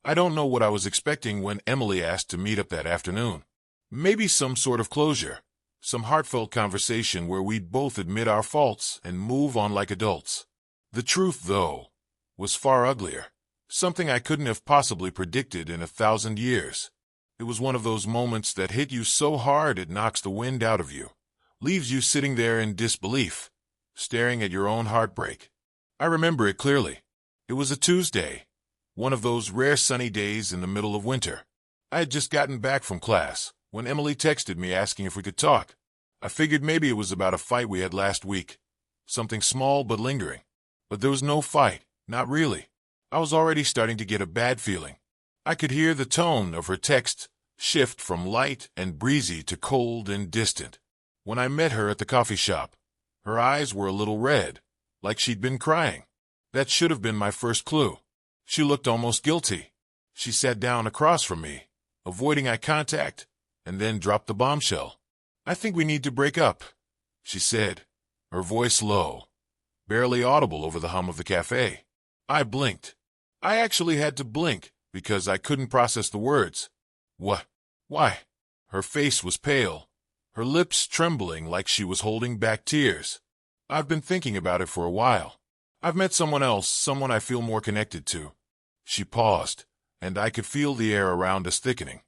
I don't know what I was expecting when Emily asked to meet up that afternoon. Maybe some sort of closure, some heartfelt conversation where we'd both admit our faults and move on like adults. The truth, though, was far uglier. Something I couldn't have possibly predicted in 1,000 years. It was one of those moments that hit you so hard it knocks the wind out of you, leaves you sitting there in disbelief, staring at your own heartbreak. I remember it clearly. It was a Tuesday, one of those rare sunny days in the middle of winter. I had just gotten back from class when Emily texted me asking if we could talk. I figured maybe it was about a fight we had last week, something small but lingering. But there was no fight, not really. I was already starting to get a bad feeling. I could hear the tone of her text shift from light and breezy to cold and distant. When I met her at the coffee shop, her eyes were a little red, like she'd been crying. That should have been my first clue. She looked almost guilty. She sat down across from me, avoiding eye contact, and then dropped the bombshell. "I think we need to break up," she said, her voice low, barely audible over the hum of the cafe. I blinked. I actually had to blink because I couldn't process the words. "What? Why?" Her face was pale, her lips trembling like she was holding back tears. "I've been thinking about it for a while. I've met someone else, someone I feel more connected to." She paused, and I could feel the air around us thickening.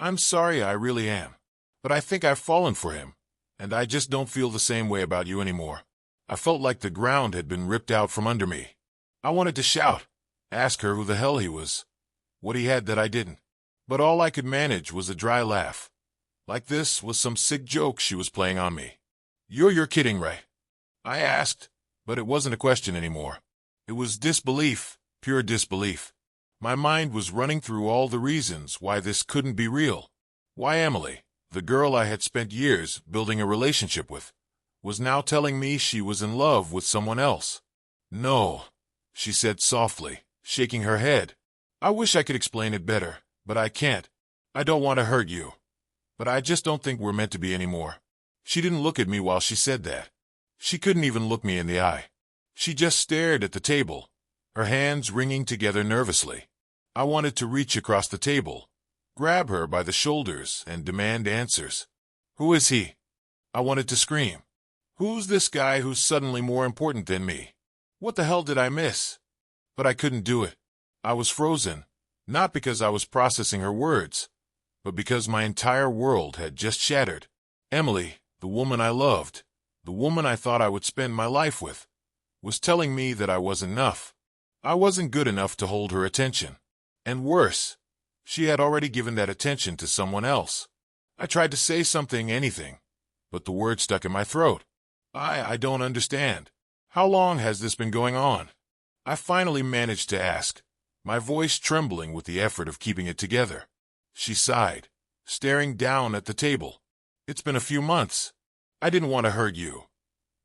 "I'm sorry, I really am. But I think I've fallen for him, and I just don't feel the same way about you anymore." I felt like the ground had been ripped out from under me. I wanted to shout, ask her who the hell he was, what he had that I didn't. But all I could manage was a dry laugh. Like this was some sick joke she was playing on me. You're kidding, right?" I asked, but it wasn't a question anymore. It was disbelief, pure disbelief. My mind was running through all the reasons why this couldn't be real. Why Emily, the girl I had spent years building a relationship with, was now telling me she was in love with someone else. "No," she said softly, shaking her head. "I wish I could explain it better, but I can't. I don't want to hurt you, but I just don't think we're meant to be anymore." She didn't look at me while she said that. She couldn't even look me in the eye. She just stared at the table, her hands wringing together nervously. I wanted to reach across the table, grab her by the shoulders, and demand answers. Who is he? I wanted to scream. Who's this guy who's suddenly more important than me? What the hell did I miss? But I couldn't do it. I was frozen, not because I was processing her words, but because my entire world had just shattered. Emily, the woman I loved, the woman I thought I would spend my life with, was telling me that I wasn't enough. I wasn't good enough to hold her attention. And worse, she had already given that attention to someone else. I tried to say something, anything, but the word stuck in my throat. I don't understand. How long has this been going on?" I finally managed to ask, my voice trembling with the effort of keeping it together. She sighed, staring down at the table. "It's been a few months. I didn't want to hurt you,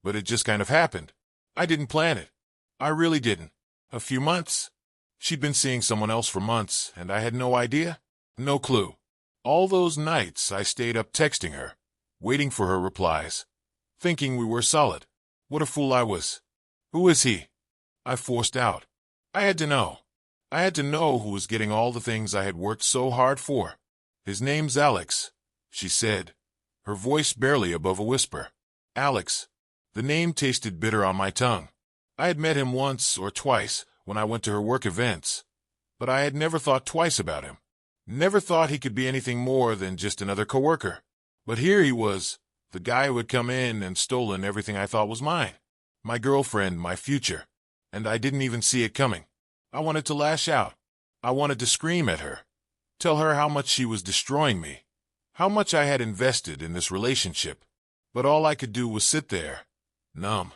but it just kind of happened. I didn't plan it. I really didn't. A few months?" She'd been seeing someone else for months, and I had no idea, no clue. All those nights I stayed up texting her, waiting for her replies, thinking we were solid. What a fool I was. "Who is he?" I forced out. I had to know. I had to know who was getting all the things I had worked so hard for. "His name's Alex," she said, her voice barely above a whisper. Alex. The name tasted bitter on my tongue. I had met him once or twice when I went to her work events, but I had never thought twice about him. Never thought he could be anything more than just another coworker. But here he was, the guy who had come in and stolen everything I thought was mine. My girlfriend, my future. And I didn't even see it coming. I wanted to lash out. I wanted to scream at her. Tell her how much she was destroying me. How much I had invested in this relationship. But all I could do was sit there, numb,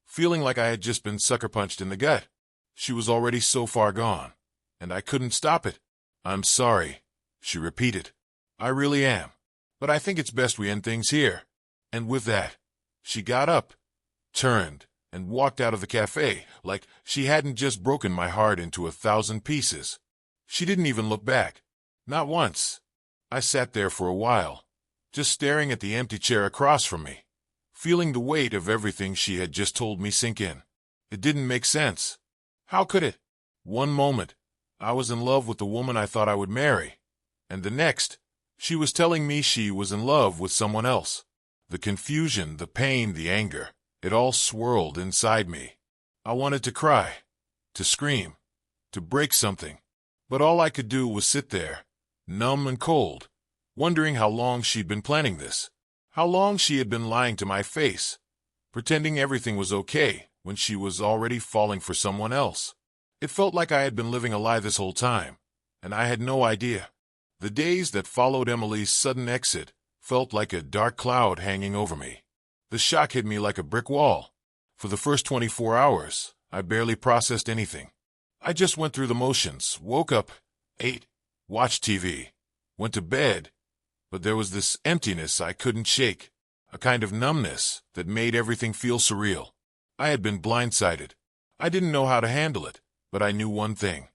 feeling like I had just been sucker punched in the gut. She was already so far gone, and I couldn't stop it. "I'm sorry," she repeated. "I really am. But I think it's best we end things here." And with that, she got up, turned, and walked out of the cafe like she hadn't just broken my heart into 1,000 pieces. She didn't even look back. Not once. I sat there for a while, just staring at the empty chair across from me, feeling the weight of everything she had just told me sink in. It didn't make sense. How could it? One moment, I was in love with the woman I thought I would marry. And the next, she was telling me she was in love with someone else. The confusion, the pain, the anger, it all swirled inside me. I wanted to cry, to scream, to break something. But all I could do was sit there, numb and cold, wondering how long she'd been planning this. How long she had been lying to my face, pretending everything was okay when she was already falling for someone else. It felt like I had been living a lie this whole time, and I had no idea. The days that followed Emily's sudden exit felt like a dark cloud hanging over me. The shock hit me like a brick wall. For the first 24 hours, I barely processed anything. I just went through the motions, woke up, ate, watched TV, went to bed, but there was this emptiness I couldn't shake, a kind of numbness that made everything feel surreal. I had been blindsided. I didn't know how to handle it, but I knew one thing.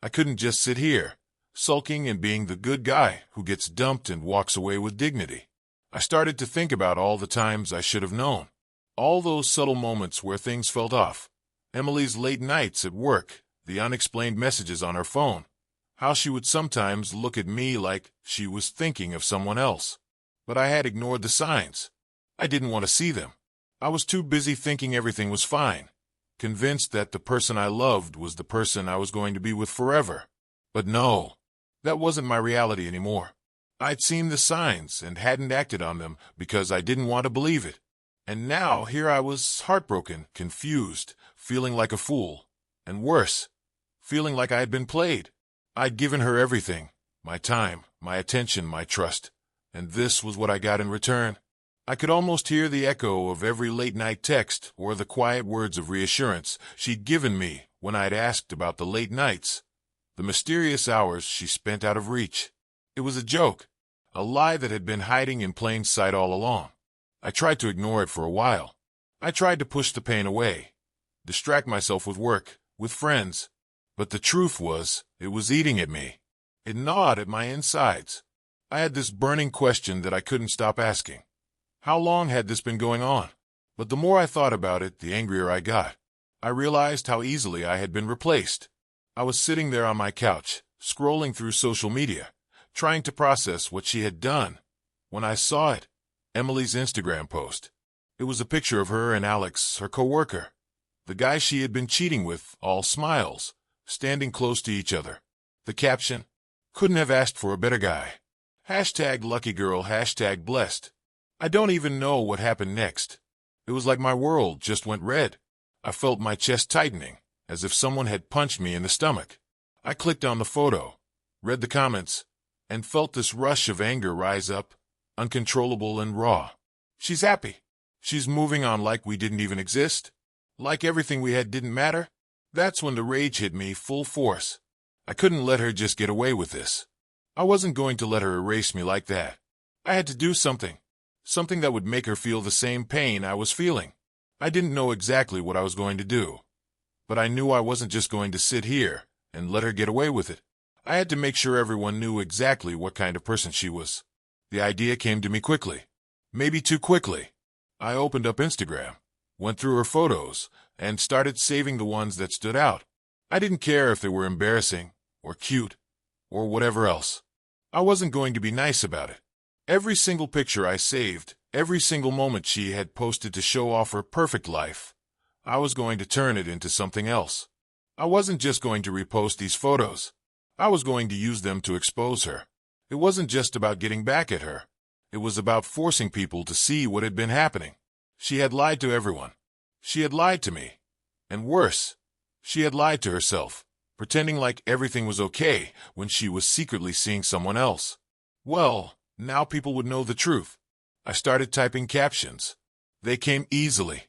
I couldn't just sit here, sulking and being the good guy who gets dumped and walks away with dignity. I started to think about all the times I should have known. All those subtle moments where things felt off. Emily's late nights at work, the unexplained messages on her phone, how she would sometimes look at me like she was thinking of someone else. But I had ignored the signs. I didn't want to see them. I was too busy thinking everything was fine, convinced that the person I loved was the person I was going to be with forever. But no, that wasn't my reality anymore. I'd seen the signs and hadn't acted on them because I didn't want to believe it. And now here I was, heartbroken, confused, feeling like a fool. And worse, feeling like I had been played. I'd given her everything, my time, my attention, my trust. And this was what I got in return. I could almost hear the echo of every late-night text or the quiet words of reassurance she'd given me when I'd asked about the late nights, the mysterious hours she spent out of reach. It was a joke, a lie that had been hiding in plain sight all along. I tried to ignore it for a while. I tried to push the pain away, distract myself with work, with friends. But the truth was, it was eating at me. It gnawed at my insides. I had this burning question that I couldn't stop asking. How long had this been going on? But the more I thought about it, the angrier I got. I realized how easily I had been replaced. I was sitting there on my couch, scrolling through social media, trying to process what she had done, when I saw it. Emily's Instagram post. It was a picture of her and Alex, her coworker, the guy she had been cheating with, all smiles, standing close to each other. The caption, "Couldn't have asked for a better guy. #luckygirl, #blessed. I don't even know what happened next. It was like my world just went red. I felt my chest tightening, as if someone had punched me in the stomach. I clicked on the photo, read the comments, and felt this rush of anger rise up, uncontrollable and raw. She's happy. She's moving on like we didn't even exist. Like everything we had didn't matter. That's when the rage hit me full force. I couldn't let her just get away with this. I wasn't going to let her erase me like that. I had to do something. Something that would make her feel the same pain I was feeling. I didn't know exactly what I was going to do. But I knew I wasn't just going to sit here and let her get away with it. I had to make sure everyone knew exactly what kind of person she was. The idea came to me quickly. Maybe too quickly. I opened up Instagram, went through her photos, and started saving the ones that stood out. I didn't care if they were embarrassing, or cute, or whatever else. I wasn't going to be nice about it. Every single picture I saved, every single moment she had posted to show off her perfect life, I was going to turn it into something else. I wasn't just going to repost these photos. I was going to use them to expose her. It wasn't just about getting back at her. It was about forcing people to see what had been happening. She had lied to everyone. She had lied to me. And worse, she had lied to herself, pretending like everything was okay when she was secretly seeing someone else. Well, now people would know the truth. I started typing captions. They came easily.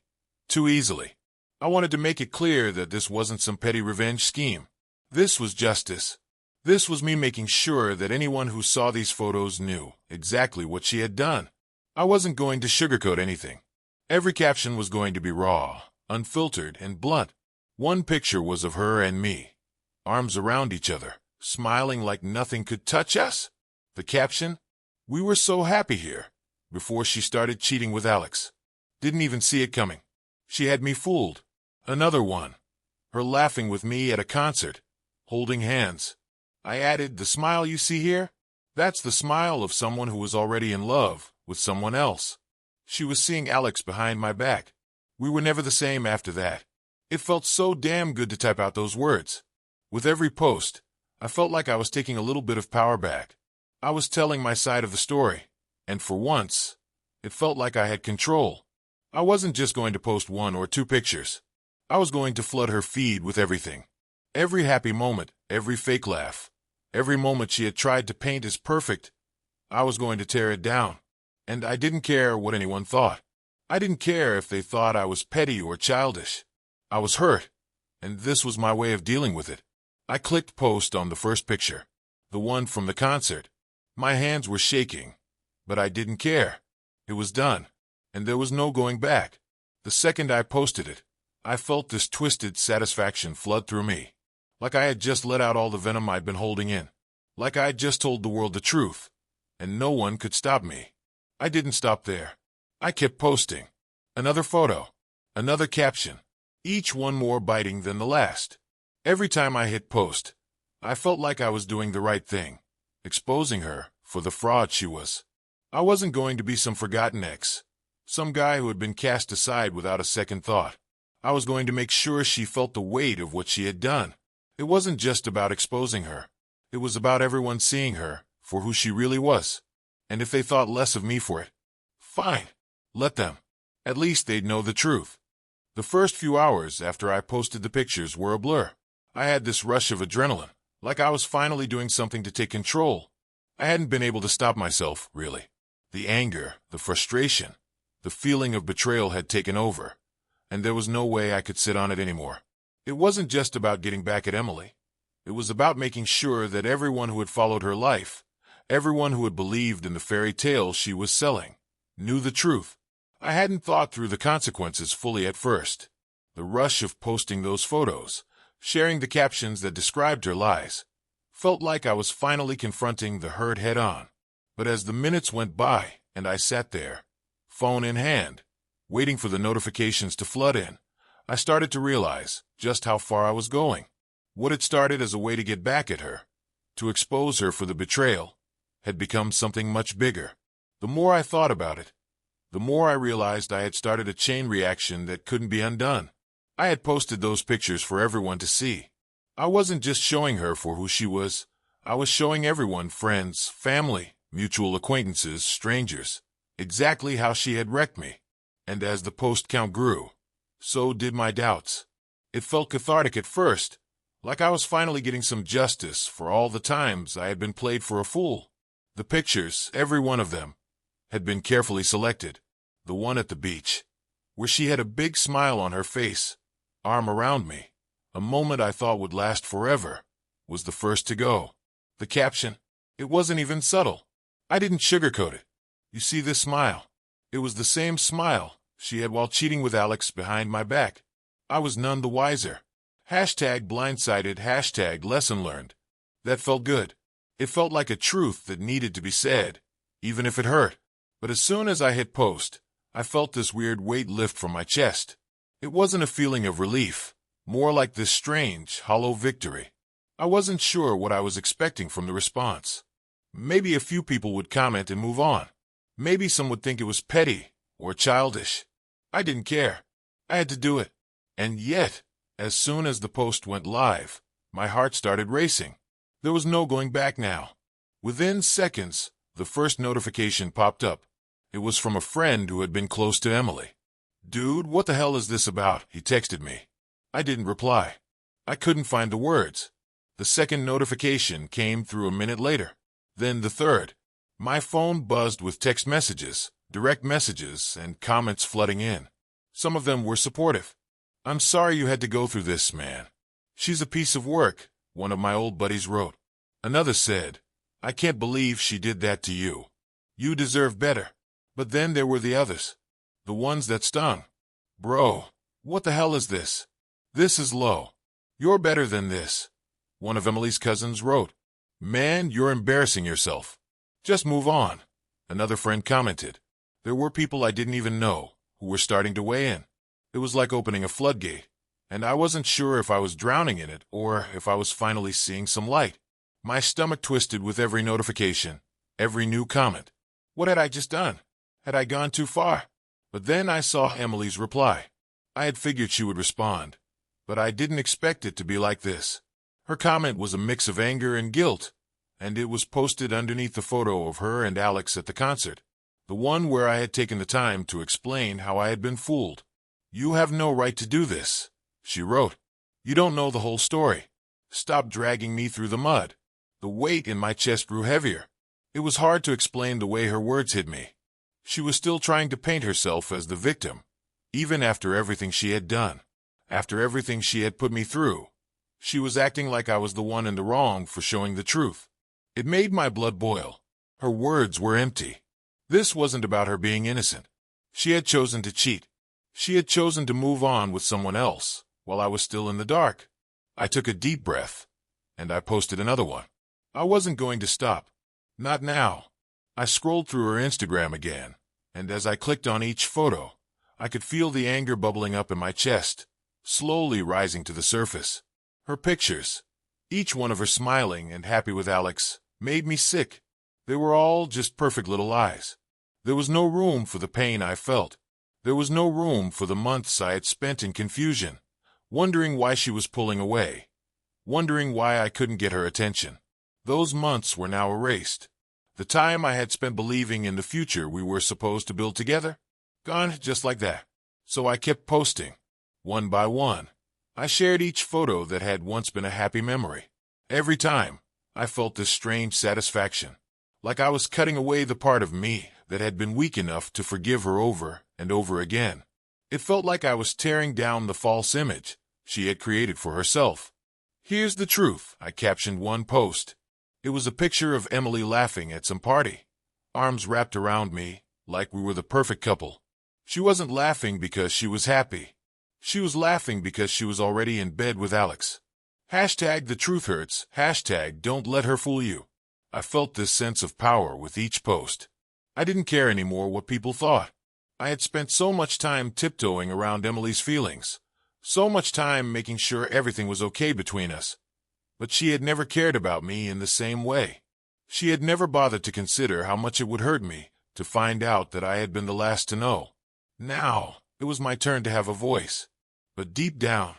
Too easily. I wanted to make it clear that this wasn't some petty revenge scheme. This was justice. This was me making sure that anyone who saw these photos knew exactly what she had done. I wasn't going to sugarcoat anything. Every caption was going to be raw, unfiltered, and blunt. One picture was of her and me, arms around each other, smiling like nothing could touch us. The caption, "We were so happy here," before she started cheating with Alex. Didn't even see it coming. She had me fooled. Another one, her laughing with me at a concert, holding hands. I added, "The smile you see here? That's the smile of someone who was already in love with someone else." She was seeing Alex behind my back. We were never the same after that. It felt so damn good to type out those words. With every post, I felt like I was taking a little bit of power back. I was telling my side of the story, and for once, it felt like I had control. I wasn't just going to post 1 or 2 pictures. I was going to flood her feed with everything. Every happy moment, every fake laugh, every moment she had tried to paint as perfect, I was going to tear it down. And I didn't care what anyone thought. I didn't care if they thought I was petty or childish. I was hurt, and this was my way of dealing with it. I clicked post on the first picture, the one from the concert. My hands were shaking, but I didn't care. It was done, and there was no going back. The second I posted it, I felt this twisted satisfaction flood through me, like I had just let out all the venom I'd been holding in, like I had just told the world the truth, and no one could stop me. I didn't stop there. I kept posting. Another photo, another caption, each one more biting than the last. Every time I hit post, I felt like I was doing the right thing, exposing her for the fraud she was. I wasn't going to be some forgotten ex, some guy who had been cast aside without a second thought. I was going to make sure she felt the weight of what she had done. It wasn't just about exposing her. It was about everyone seeing her for who she really was. And if they thought less of me for it, fine, let them. At least they'd know the truth. The first few hours after I posted the pictures were a blur. I had this rush of adrenaline, like I was finally doing something to take control. I hadn't been able to stop myself, really. The anger, the frustration, the feeling of betrayal had taken over, and there was no way I could sit on it anymore. It wasn't just about getting back at Emily. It was about making sure that everyone who had followed her life, everyone who had believed in the fairy tale she was selling, knew the truth. I hadn't thought through the consequences fully at first. The rush of posting those photos, sharing the captions that described her lies, felt like I was finally confronting the hurt head-on. But as the minutes went by and I sat there, phone in hand, waiting for the notifications to flood in, I started to realize just how far I was going. What had started as a way to get back at her, to expose her for the betrayal, had become something much bigger. The more I thought about it, the more I realized I had started a chain reaction that couldn't be undone. I had posted those pictures for everyone to see. I wasn't just showing her for who she was. I was showing everyone, friends, family, mutual acquaintances, strangers, exactly how she had wrecked me. And as the post count grew, so did my doubts. It felt cathartic at first, like I was finally getting some justice for all the times I had been played for a fool. The pictures, every one of them, had been carefully selected. The one at the beach, where she had a big smile on her face, arm around me, a moment I thought would last forever, was the first to go. The caption, it wasn't even subtle. I didn't sugarcoat it. You see this smile? It was the same smile she had while cheating with Alex behind my back. I was none the wiser. Hashtag blindsided, hashtag lesson learned. That felt good. It felt like a truth that needed to be said, even if it hurt. But as soon as I hit post, I felt this weird weight lift from my chest. It wasn't a feeling of relief, more like this strange, hollow victory. I wasn't sure what I was expecting from the response. Maybe a few people would comment and move on. Maybe some would think it was petty or childish. I didn't care. I had to do it. And yet, as soon as the post went live, my heart started racing. There was no going back now. Within seconds, the first notification popped up. It was from a friend who had been close to Emily. "Dude, what the hell is this about?" he texted me. I didn't reply. I couldn't find the words. The second notification came through a minute later. Then the third. My phone buzzed with text messages, direct messages, and comments flooding in. Some of them were supportive. "I'm sorry you had to go through this, man. She's a piece of work," one of my old buddies wrote. Another said, "I can't believe she did that to you. You deserve better." But then there were the others. The ones that stung. "Bro, what the hell is this? This is low. You're better than this." One of Emily's cousins wrote, "Man, you're embarrassing yourself. Just move on." Another friend commented. There were people I didn't even know who were starting to weigh in. It was like opening a floodgate, and I wasn't sure if I was drowning in it or if I was finally seeing some light. My stomach twisted with every notification, every new comment. What had I just done? Had I gone too far? But then I saw Emily's reply. I had figured she would respond, but I didn't expect it to be like this. Her comment was a mix of anger and guilt, and it was posted underneath the photo of her and Alex at the concert, the one where I had taken the time to explain how I had been fooled. "You have no right to do this," she wrote. "You don't know the whole story. Stop dragging me through the mud." The weight in my chest grew heavier. It was hard to explain the way her words hit me. She was still trying to paint herself as the victim, even after everything she had done, after everything she had put me through. She was acting like I was the one in the wrong for showing the truth. It made my blood boil. Her words were empty. This wasn't about her being innocent. She had chosen to cheat. She had chosen to move on with someone else, while I was still in the dark. I took a deep breath, and I posted another one. I wasn't going to stop. Not now. I scrolled through her Instagram again, and as I clicked on each photo, I could feel the anger bubbling up in my chest, slowly rising to the surface. Her pictures, each one of her smiling and happy with Alex, made me sick. They were all just perfect little lies. There was no room for the pain I felt. There was no room for the months I had spent in confusion, wondering why she was pulling away, wondering why I couldn't get her attention. Those months were now erased. The time I had spent believing in the future we were supposed to build together, gone just like that. So I kept posting, one by one. I shared each photo that had once been a happy memory. Every time, I felt this strange satisfaction, like I was cutting away the part of me that had been weak enough to forgive her over and over again. It felt like I was tearing down the false image she had created for herself. "Here's the truth," I captioned one post. It was a picture of Emily laughing at some party, arms wrapped around me, like we were the perfect couple. She wasn't laughing because she was happy. She was laughing because she was already in bed with Alex. Hashtag the truth hurts, hashtag don't let her fool you. I felt this sense of power with each post. I didn't care anymore what people thought. I had spent so much time tiptoeing around Emily's feelings, so much time making sure everything was okay between us. But she had never cared about me in the same way. She had never bothered to consider how much it would hurt me to find out that I had been the last to know. Now, it was my turn to have a voice. But deep down,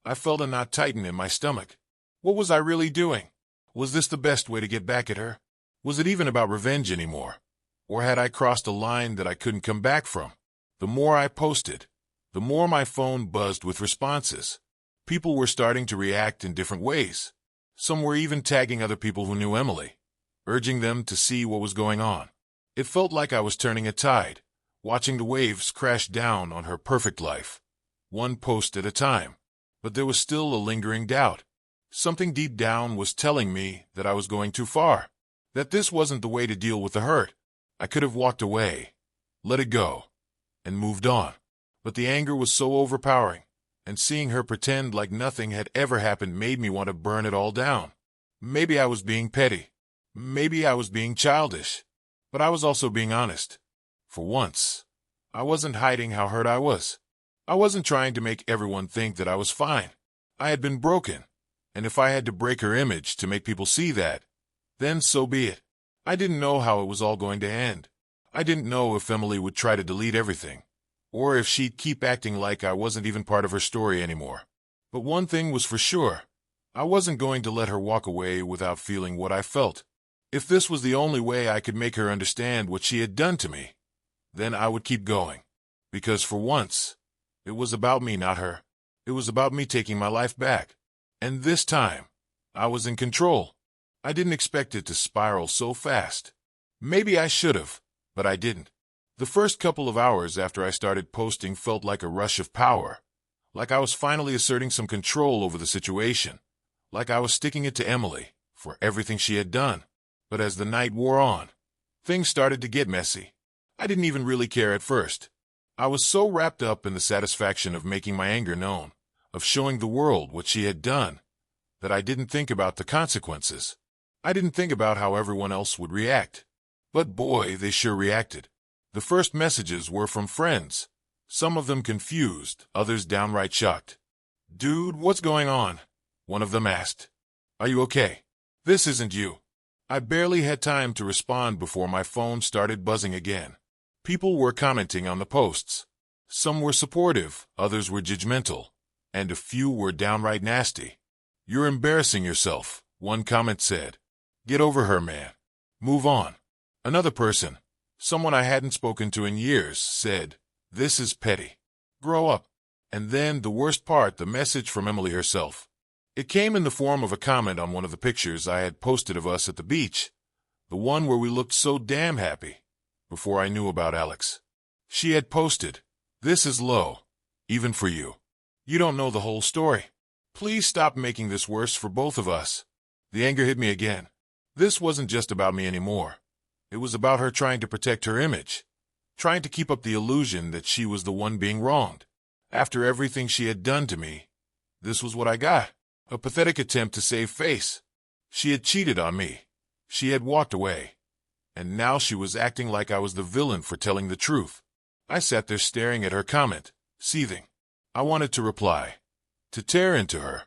I felt a knot tighten in my stomach. What was I really doing? Was this the best way to get back at her? Was it even about revenge anymore? Or had I crossed a line that I couldn't come back from? The more I posted, the more my phone buzzed with responses. People were starting to react in different ways. Some were even tagging other people who knew Emily, urging them to see what was going on. It felt like I was turning a tide, watching the waves crash down on her perfect life, one post at a time. But there was still a lingering doubt. Something deep down was telling me that I was going too far, that this wasn't the way to deal with the hurt. I could have walked away, let it go, and moved on. But the anger was so overpowering, and seeing her pretend like nothing had ever happened made me want to burn it all down. Maybe I was being petty. Maybe I was being childish. But I was also being honest. For once, I wasn't hiding how hurt I was. I wasn't trying to make everyone think that I was fine. I had been broken, and if I had to break her image to make people see that, then so be it. I didn't know how it was all going to end. I didn't know if Emily would try to delete everything, or if she'd keep acting like I wasn't even part of her story anymore. But one thing was for sure. I wasn't going to let her walk away without feeling what I felt. If this was the only way I could make her understand what she had done to me, then I would keep going. Because for once, it was about me, not her. It was about me taking my life back. And this time, I was in control. I didn't expect it to spiral so fast. Maybe I should have, but I didn't. The first couple of hours after I started posting felt like a rush of power, like I was finally asserting some control over the situation, like I was sticking it to Emily for everything she had done. But as the night wore on, things started to get messy. I didn't even really care at first. I was so wrapped up in the satisfaction of making my anger known, of showing the world what she had done, that I didn't think about the consequences. I didn't think about how everyone else would react. But boy, they sure reacted. The first messages were from friends, some of them confused, others downright shocked. Dude, what's going on? One of them asked. Are you okay? This isn't you. I barely had time to respond before my phone started buzzing again. People were commenting on the posts. Some were supportive, others were judgmental, and a few were downright nasty. You're embarrassing yourself, one comment said. Get over her, man. Move on. Another person, someone I hadn't spoken to in years, said, this is petty. Grow up. And then, the worst part, the message from Emily herself. It came in the form of a comment on one of the pictures I had posted of us at the beach, the one where we looked so damn happy, before I knew about Alex. She had posted, this is low, even for you. You don't know the whole story. Please stop making this worse for both of us. The anger hit me again. This wasn't just about me anymore. It was about her trying to protect her image, trying to keep up the illusion that she was the one being wronged. After everything she had done to me, this was what I got. A pathetic attempt to save face. She had cheated on me. She had walked away. And now she was acting like I was the villain for telling the truth. I sat there staring at her comment, seething. I wanted to reply, to tear into her,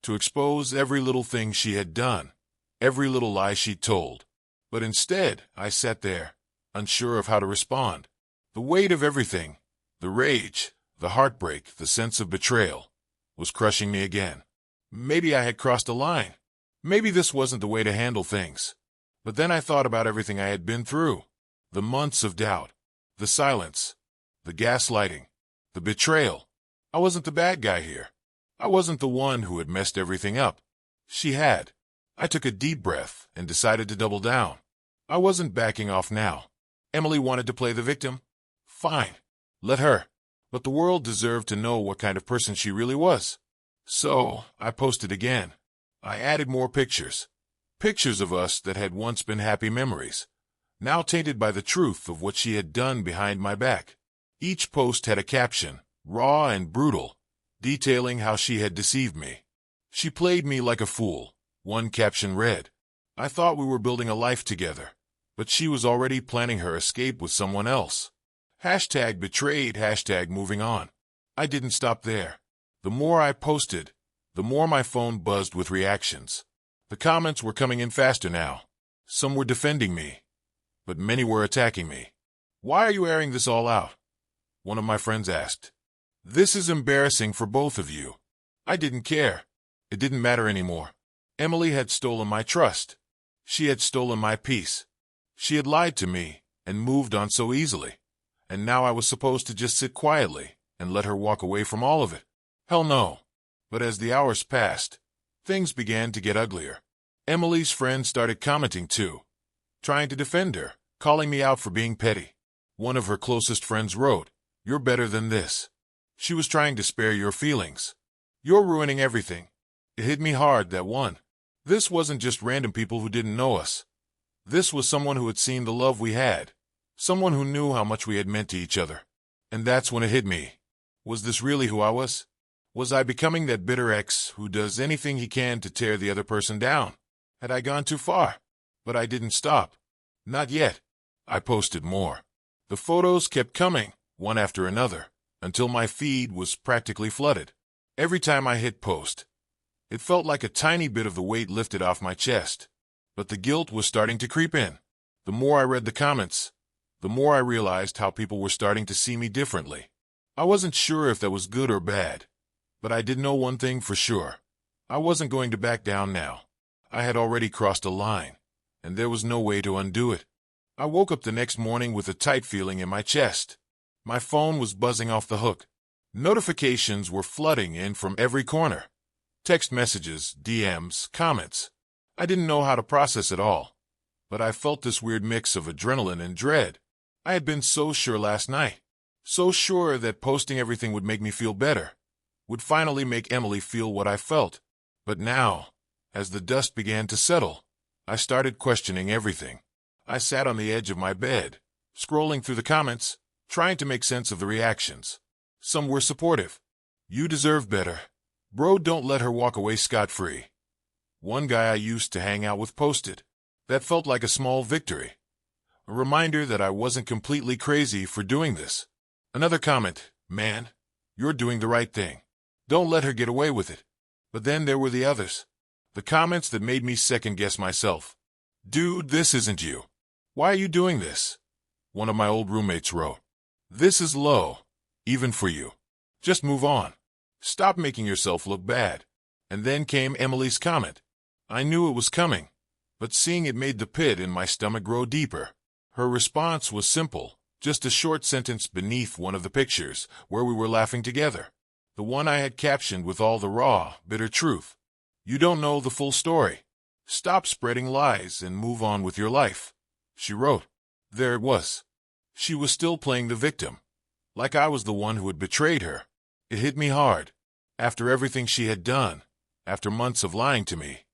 to expose every little thing she had done, every little lie she'd told. But instead, I sat there, unsure of how to respond. The weight of everything, the rage, the heartbreak, the sense of betrayal, was crushing me again. Maybe I had crossed a line. Maybe this wasn't the way to handle things. But then I thought about everything I had been through. The months of doubt, the silence, the gaslighting, the betrayal. I wasn't the bad guy here. I wasn't the one who had messed everything up. She had. I took a deep breath and decided to double down. I wasn't backing off now. Emily wanted to play the victim. Fine. Let her. But the world deserved to know what kind of person she really was. So, I posted again. I added more pictures. Pictures of us that had once been happy memories, now tainted by the truth of what she had done behind my back. Each post had a caption, raw and brutal, detailing how she had deceived me. She played me like a fool. One caption read, I thought we were building a life together, but she was already planning her escape with someone else. Hashtag betrayed, hashtag moving on. I didn't stop there. The more I posted, the more my phone buzzed with reactions. The comments were coming in faster now. Some were defending me, but many were attacking me. Why are you airing this all out? One of my friends asked. This is embarrassing for both of you. I didn't care. It didn't matter anymore. Emily had stolen my trust. She had stolen my peace. She had lied to me and moved on so easily. And now I was supposed to just sit quietly and let her walk away from all of it. Hell no. But as the hours passed, things began to get uglier. Emily's friends started commenting too, trying to defend her, calling me out for being petty. One of her closest friends wrote, You're better than this. She was trying to spare your feelings. You're ruining everything. It hit me hard, that one. This wasn't just random people who didn't know us. This was someone who had seen the love we had, someone who knew how much we had meant to each other. And that's when it hit me. Was this really who I was? Was I becoming that bitter ex who does anything he can to tear the other person down? Had I gone too far? But I didn't stop. Not yet. I posted more. The photos kept coming, one after another, until my feed was practically flooded. Every time I hit post, it felt like a tiny bit of the weight lifted off my chest. But the guilt was starting to creep in. The more I read the comments, the more I realized how people were starting to see me differently. I wasn't sure if that was good or bad. But I did know one thing for sure. I wasn't going to back down now. I had already crossed a line, and there was no way to undo it. I woke up the next morning with a tight feeling in my chest. My phone was buzzing off the hook. Notifications were flooding in from every corner. Text messages, DMs, comments. I didn't know how to process it all, but I felt this weird mix of adrenaline and dread. I had been so sure last night, so sure that posting everything would make me feel better, would finally make Emily feel what I felt. But now, as the dust began to settle, I started questioning everything. I sat on the edge of my bed, scrolling through the comments, trying to make sense of the reactions. Some were supportive. You deserve better. Bro, don't let her walk away scot-free. One guy I used to hang out with posted. That felt like a small victory. A reminder that I wasn't completely crazy for doing this. Another comment, man, you're doing the right thing. Don't let her get away with it. But then there were the others. The comments that made me second-guess myself. Dude, this isn't you. Why are you doing this? One of my old roommates wrote. This is low, even for you. Just move on. Stop making yourself look bad. And then came Emily's comment. I knew it was coming, but seeing it made the pit in my stomach grow deeper. Her response was simple, just a short sentence beneath one of the pictures where we were laughing together. The one I had captioned with all the raw, bitter truth. You don't know the full story. Stop spreading lies and move on with your life. She wrote. There it was. She was still playing the victim, like I was the one who had betrayed her. It hit me hard. After everything she had done, after months of lying to me,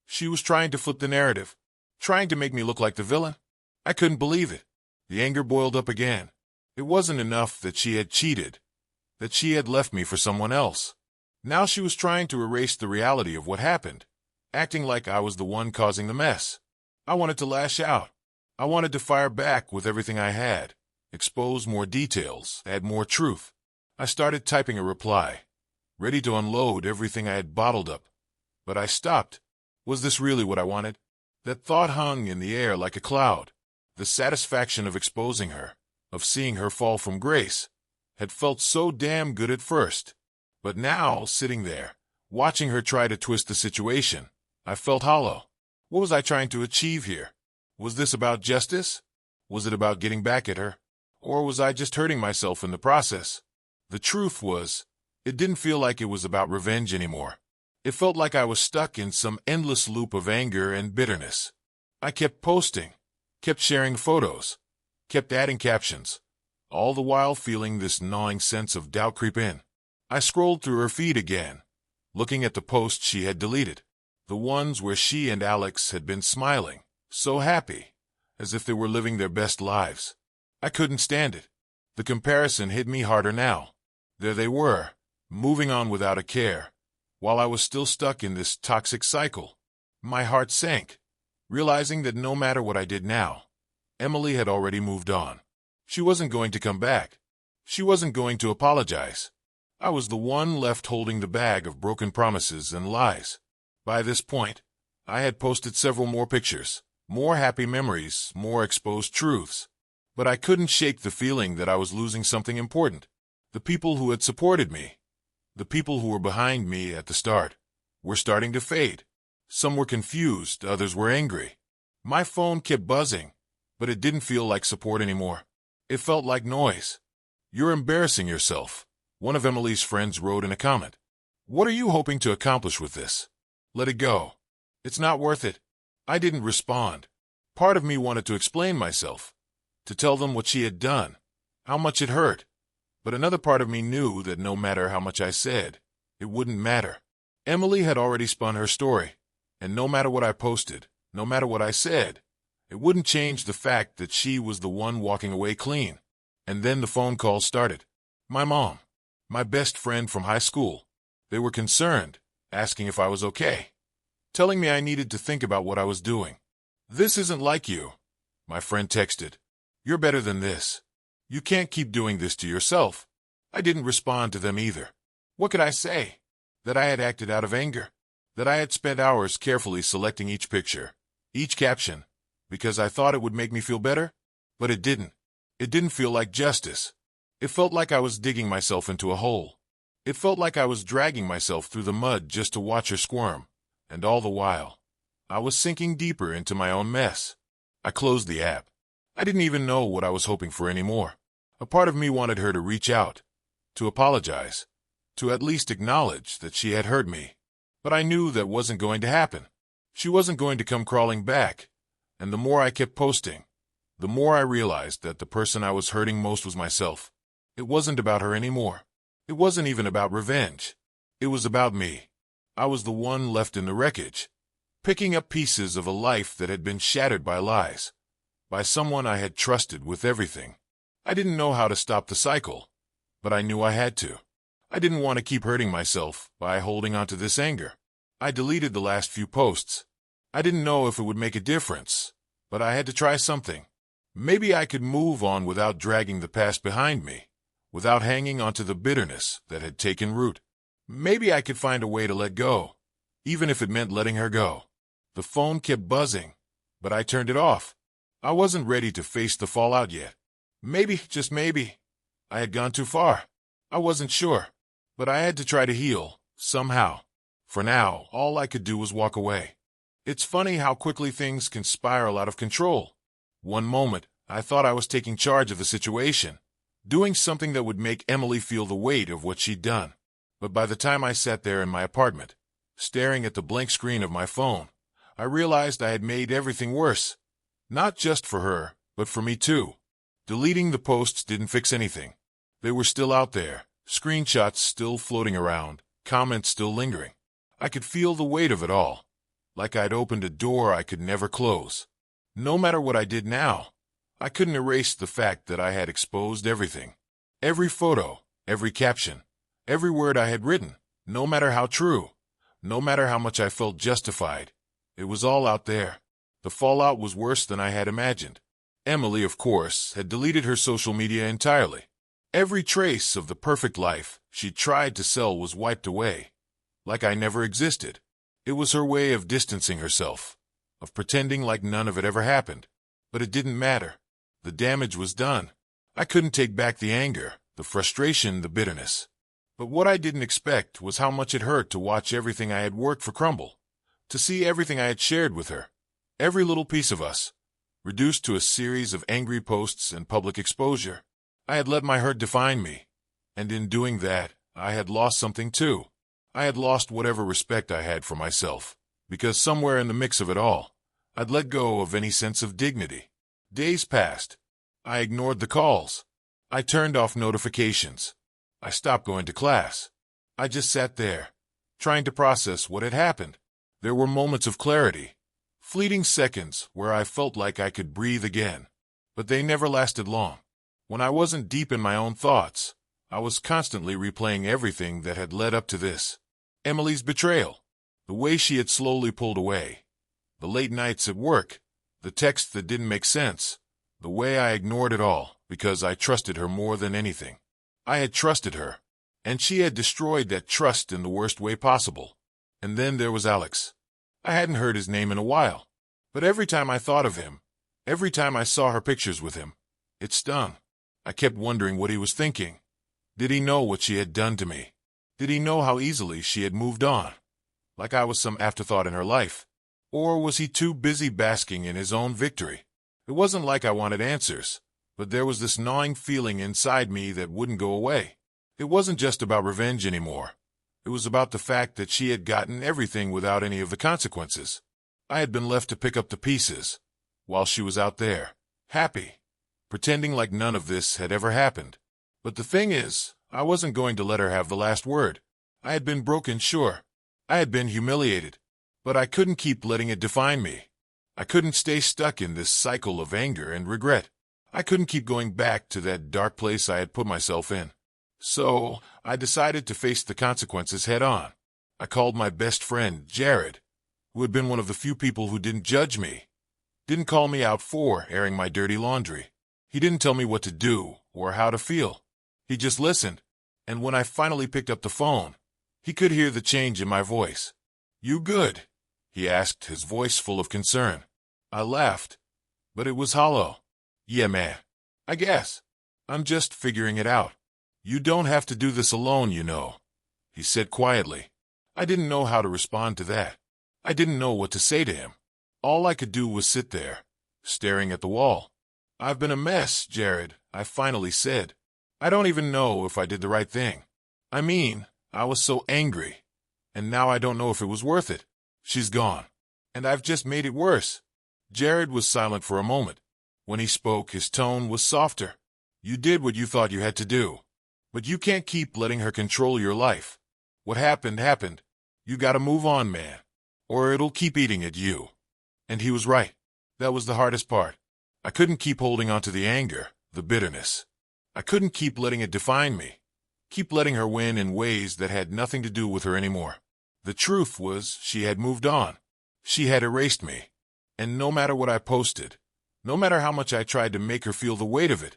she was trying to flip the narrative, trying to make me look like the villain. I couldn't believe it. The anger boiled up again. It wasn't enough that she had cheated, that she had left me for someone else. Now she was trying to erase the reality of what happened, acting like I was the one causing the mess. I wanted to lash out. I wanted to fire back with everything I had, expose more details, add more truth. I started typing a reply, ready to unload everything I had bottled up. But I stopped. Was this really what I wanted? That thought hung in the air like a cloud. The satisfaction of exposing her, of seeing her fall from grace, had felt so damn good at first. But now, sitting there, watching her try to twist the situation, I felt hollow. What was I trying to achieve here? Was this about justice? Was it about getting back at her? Or was I just hurting myself in the process? The truth was, it didn't feel like it was about revenge anymore. It felt like I was stuck in some endless loop of anger and bitterness. I kept posting, kept sharing photos, kept adding captions, all the while feeling this gnawing sense of doubt creep in. I scrolled through her feed again, looking at the posts she had deleted, the ones where she and Alex had been smiling, so happy, as if they were living their best lives. I couldn't stand it. The comparison hit me harder now. There they were, moving on without a care, while I was still stuck in this toxic cycle. My heart sank, realizing that no matter what I did now, Emily had already moved on. She wasn't going to come back. She wasn't going to apologize. I was the one left holding the bag of broken promises and lies. By this point, I had posted several more pictures, more happy memories, more exposed truths. But I couldn't shake the feeling that I was losing something important. The people who had supported me, the people who were behind me at the start, were starting to fade. Some were confused, others were angry. My phone kept buzzing, but it didn't feel like support anymore. It felt like noise. You're embarrassing yourself, one of Emily's friends wrote in a comment. What are you hoping to accomplish with this? Let it go. It's not worth it. I didn't respond. Part of me wanted to explain myself, to tell them what she had done, how much it hurt. But another part of me knew that no matter how much I said, it wouldn't matter. Emily had already spun her story, and no matter what I posted, no matter what I said, it wouldn't change the fact that she was the one walking away clean. And then the phone calls started. My mom, my best friend from high school. They were concerned, asking if I was okay, telling me I needed to think about what I was doing. This isn't like you, my friend texted. You're better than this. You can't keep doing this to yourself. I didn't respond to them either. What could I say? That I had acted out of anger? That I had spent hours carefully selecting each picture, each caption, because I thought it would make me feel better? But it didn't. It didn't feel like justice. It felt like I was digging myself into a hole. It felt like I was dragging myself through the mud just to watch her squirm. And all the while, I was sinking deeper into my own mess. I closed the app. I didn't even know what I was hoping for anymore. A part of me wanted her to reach out, to apologize, to at least acknowledge that she had hurt me. But I knew that wasn't going to happen. She wasn't going to come crawling back. And the more I kept posting, the more I realized that the person I was hurting most was myself. It wasn't about her anymore. It wasn't even about revenge. It was about me. I was the one left in the wreckage, picking up pieces of a life that had been shattered by lies, by someone I had trusted with everything. I didn't know how to stop the cycle, but I knew I had to. I didn't want to keep hurting myself by holding on to this anger. I deleted the last few posts. I didn't know if it would make a difference, but I had to try something. Maybe I could move on without dragging the past behind me, without hanging onto the bitterness that had taken root. Maybe I could find a way to let go, even if it meant letting her go. The phone kept buzzing, but I turned it off. I wasn't ready to face the fallout yet. Maybe, just maybe, I had gone too far. I wasn't sure, but I had to try to heal, somehow. For now, all I could do was walk away. It's funny how quickly things can spiral out of control. One moment, I thought I was taking charge of the situation, doing something that would make Emily feel the weight of what she'd done. But by the time I sat there in my apartment, staring at the blank screen of my phone, I realized I had made everything worse. Not just for her, but for me too. Deleting the posts didn't fix anything. They were still out there, screenshots still floating around, comments still lingering. I could feel the weight of it all, like I'd opened a door I could never close. No matter what I did now, I couldn't erase the fact that I had exposed everything. Every photo, every caption, every word I had written, no matter how true, no matter how much I felt justified, it was all out there. The fallout was worse than I had imagined. Emily, of course, had deleted her social media entirely. Every trace of the perfect life she tried to sell was wiped away, like I never existed. It was her way of distancing herself, of pretending like none of it ever happened. But it didn't matter. The damage was done. I couldn't take back the anger, the frustration, the bitterness. But what I didn't expect was how much it hurt to watch everything I had worked for crumble, to see everything I had shared with her, every little piece of us, reduced to a series of angry posts and public exposure. I had let my hurt define me, and in doing that, I had lost something too. I had lost whatever respect I had for myself, because somewhere in the mix of it all, I'd let go of any sense of dignity. Days passed. I ignored the calls. I turned off notifications. I stopped going to class. I just sat there, trying to process what had happened. There were moments of clarity, fleeting seconds where I felt like I could breathe again, but they never lasted long. When I wasn't deep in my own thoughts, I was constantly replaying everything that had led up to this. Emily's betrayal, the way she had slowly pulled away, the late nights at work, the texts that didn't make sense, the way I ignored it all because I trusted her more than anything. I had trusted her, and she had destroyed that trust in the worst way possible. And then there was Alex. I hadn't heard his name in a while, but every time I thought of him, every time I saw her pictures with him, it stung. I kept wondering what he was thinking. Did he know what she had done to me? Did he know how easily she had moved on, like I was some afterthought in her life? Or was he too busy basking in his own victory? It wasn't like I wanted answers, but there was this gnawing feeling inside me that wouldn't go away. It wasn't just about revenge anymore. It was about the fact that she had gotten everything without any of the consequences. I had been left to pick up the pieces, while she was out there, happy, pretending like none of this had ever happened. But the thing is, I wasn't going to let her have the last word. I had been broken, sure. I had been humiliated. But I couldn't keep letting it define me. I couldn't stay stuck in this cycle of anger and regret. I couldn't keep going back to that dark place I had put myself in. So, I decided to face the consequences head on. I called my best friend, Jared, who had been one of the few people who didn't judge me, didn't call me out for airing my dirty laundry. He didn't tell me what to do or how to feel. He just listened, and when I finally picked up the phone, he could hear the change in my voice. "You good?" he asked, his voice full of concern. I laughed, but it was hollow. "Yeah, man. I guess. I'm just figuring it out. You don't have to do this alone, you know," he said quietly. I didn't know how to respond to that. I didn't know what to say to him. All I could do was sit there, staring at the wall. "I've been a mess, Jared," I finally said. "I don't even know if I did the right thing. I mean, I was so angry, and now I don't know if it was worth it. She's gone, and I've just made it worse." Jared was silent for a moment. When he spoke, his tone was softer. "You did what you thought you had to do, but you can't keep letting her control your life. What happened, happened. You gotta move on, man, or it'll keep eating at you." And he was right. That was the hardest part. I couldn't keep holding on to the anger, the bitterness. I couldn't keep letting it define me, keep letting her win in ways that had nothing to do with her anymore. The truth was, she had moved on. She had erased me. And no matter what I posted, no matter how much I tried to make her feel the weight of it,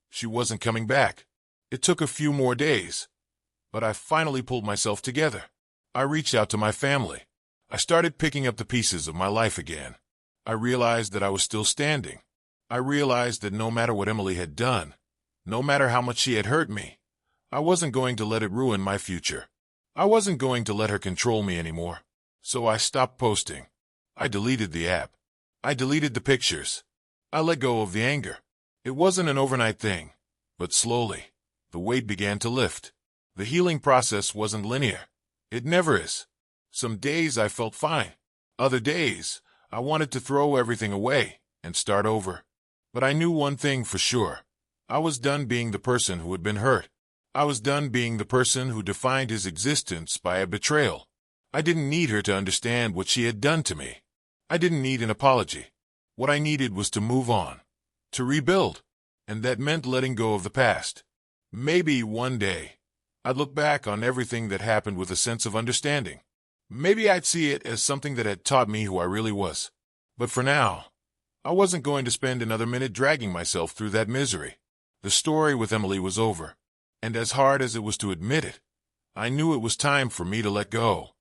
she wasn't coming back. It took a few more days. But I finally pulled myself together. I reached out to my family. I started picking up the pieces of my life again. I realized that I was still standing. I realized that no matter what Emily had done, no matter how much she had hurt me, I wasn't going to let it ruin my future. I wasn't going to let her control me anymore. So I stopped posting. I deleted the app. I deleted the pictures. I let go of the anger. It wasn't an overnight thing, but slowly, the weight began to lift. The healing process wasn't linear. It never is. Some days I felt fine. Other days, I wanted to throw everything away and start over. But I knew one thing for sure. I was done being the person who had been hurt. I was done being the person who defined his existence by a betrayal. I didn't need her to understand what she had done to me. I didn't need an apology. What I needed was to move on, to rebuild, and that meant letting go of the past. Maybe one day, I'd look back on everything that happened with a sense of understanding. Maybe I'd see it as something that had taught me who I really was. But for now, I wasn't going to spend another minute dragging myself through that misery. The story with Emily was over, and as hard as it was to admit it, I knew it was time for me to let go.